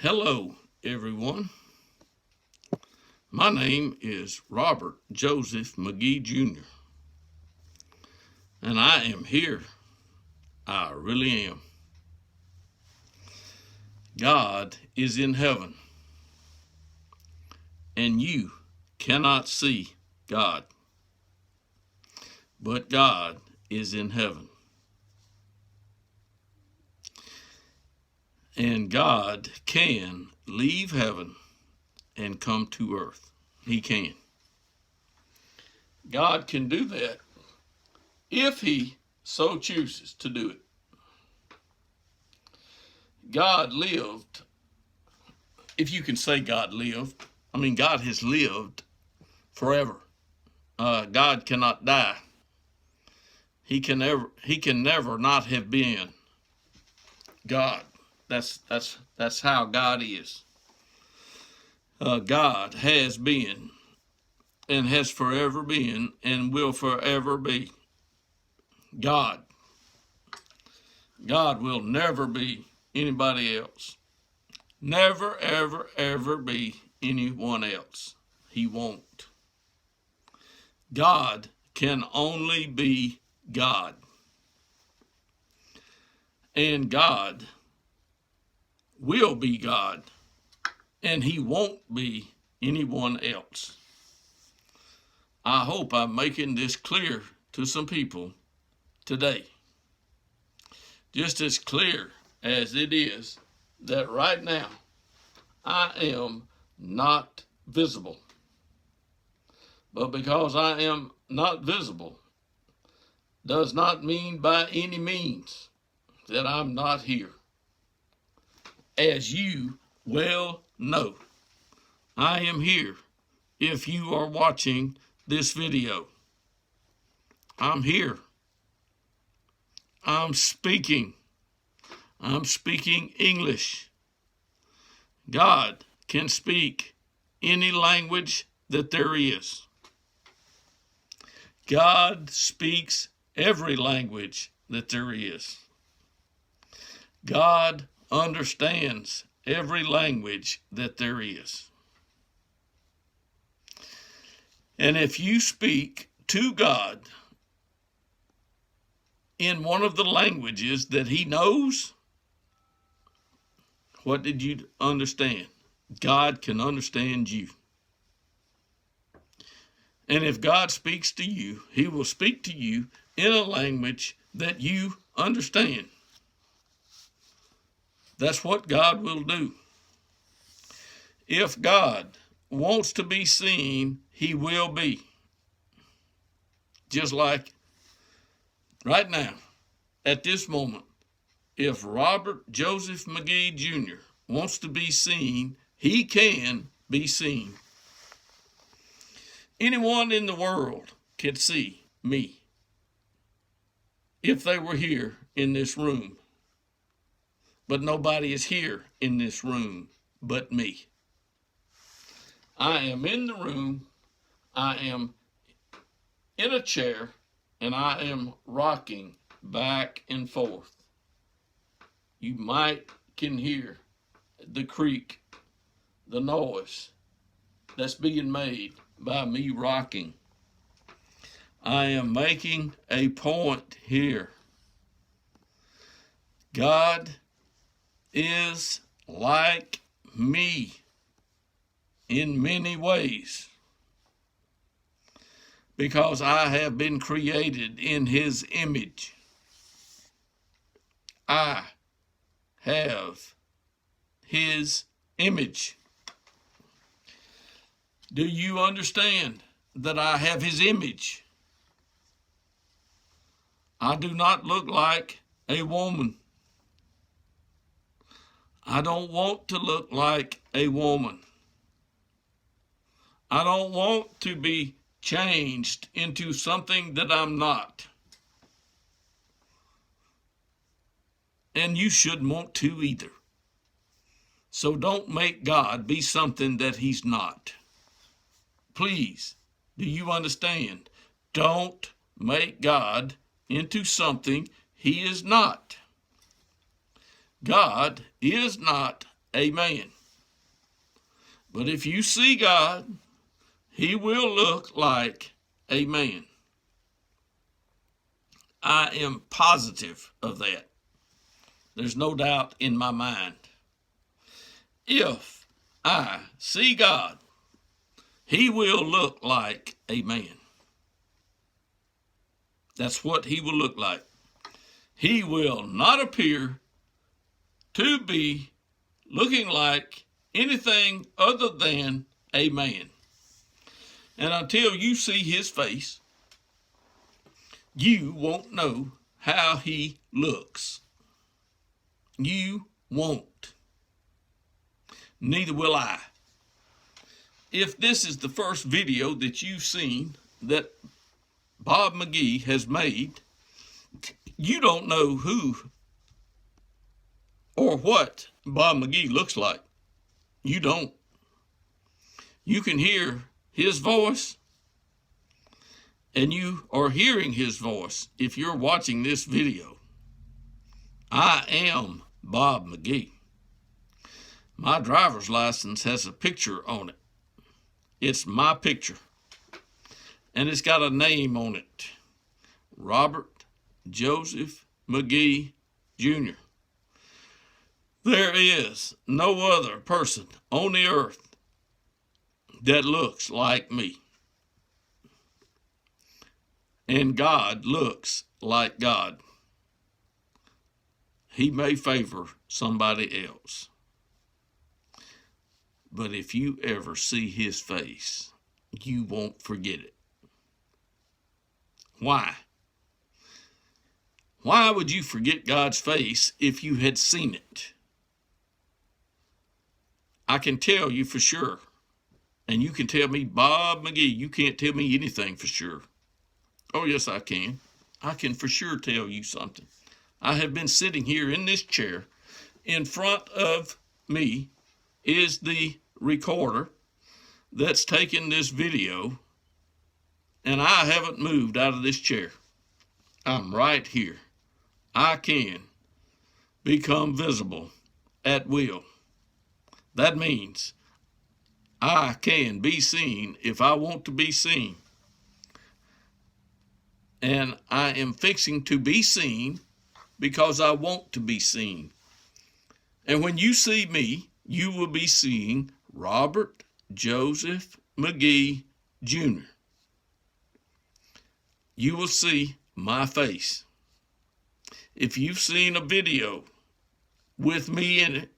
Hello, everyone. My name is Robert Joseph McGee Jr., and I am here. I really am. God is in heaven, and you cannot see God, but God is in heaven. And God can leave heaven and come to earth. He can. God can do that if He so chooses to do it. God lived, if you can say God lived, God has lived forever. God cannot die. He can never not have been God. That's how God is. God has been and has forever been and will forever be God. God will never be anybody else. Never, ever, ever be anyone else. He won't. God can only be God. And God will be God. And He won't be anyone else. I hope I'm making this clear to some people today. Just as clear as it is that right now I am not visible. But because I am not visible does not mean by any means that I'm not here. As you well know, I am here if you are watching this video. I'm here. I'm speaking. I'm speaking English. God can speak any language that there is. God speaks every language that there is. God understands every language that there is. And if you speak to God in one of the languages that He knows, what did you understand? God can understand you. And if God speaks to you, He will speak to you in a language that you understand. That's what God will do. If God wants to be seen, He will be. Just like right now, at this moment, if Robert Joseph McGee Jr. wants to be seen, he can be seen. Anyone in the world could see me if they were here in this room. But nobody is here in this room but me. I am in the room, I am in a chair, and I am rocking back and forth. You might can hear the creak, the noise that's being made by me rocking. I am making a point here. God is like me in many ways because I have been created in His image. I have His image. Do you understand that I have His image? I do not look like a woman. I don't want to look like a woman. I don't want to be changed into something that I'm not. And you shouldn't want to either. So don't make God be something that He's not. Please, do you understand? Don't make God into something He is not. God is not Amen. But if you see God, he will look like a man. I am positive of that. There's no doubt in my mind. If I see God, he will look like a man. That's what he will look like. He will not appear to be looking like anything other than a man. And until you see his face, you won't know how he looks. You won't. Neither will I. If this is the first video that you've seen that Bob McGee has made, you don't know who or what Bob McGee looks like. You don't. You can hear his voice, and you are hearing his voice if you're watching this video. I am Bob McGee. My driver's license has a picture on it. It's my picture, and it's got a name on it. Robert Joseph McGee, Jr. There is no other person on the earth that looks like me. And God looks like God. He may favor somebody else. But if you ever see his face, you won't forget it. Why? Why would you forget God's face if you had seen it? I can tell you for sure. And you can tell me, Bob McGee, you can't tell me anything for sure. Oh, yes, I can. I can for sure tell you something. I have been sitting here in this chair. In front of me is the recorder that's taking this video, and I haven't moved out of this chair. I'm right here. I can become visible at will. That means I can be seen if I want to be seen. And I am fixing to be seen because I want to be seen. And when you see me, you will be seeing Robert Joseph McGee, Jr. You will see my face. If you've seen a video with me in it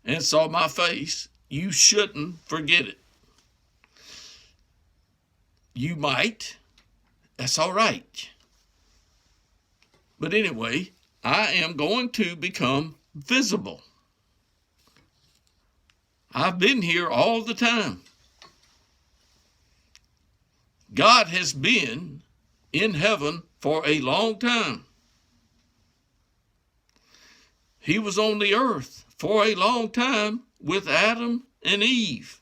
and saw my face, you shouldn't forget it. You might. That's all right. But anyway, I am going to become visible. I've been here all the time. God has been in heaven for a long time. He was on the earth for a long time with Adam and Eve.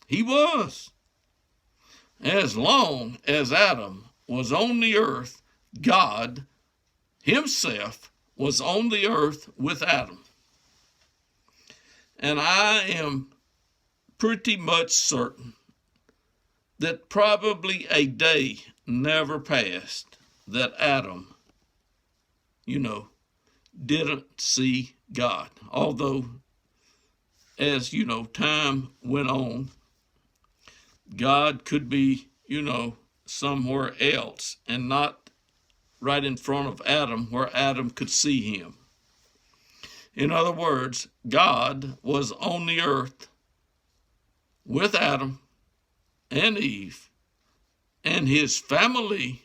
He was. As long as Adam was on the earth, God himself was on the earth with Adam. And I am pretty much certain that probably a day never passed that Adam, didn't see God. Although, as time went on, God could be, somewhere else and not right in front of Adam where Adam could see him. In other words, God was on the earth with Adam and Eve and his family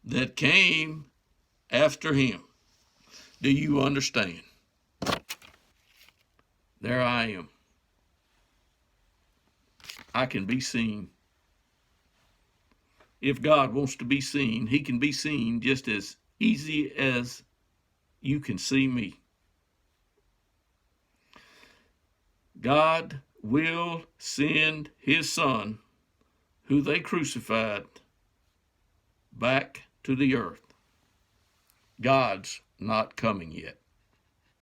that came after him. Do you understand? There I am. I can be seen. If God wants to be seen, he can be seen just as easy as you can see me. God will send his son, who they crucified, back to the earth. God's not coming yet.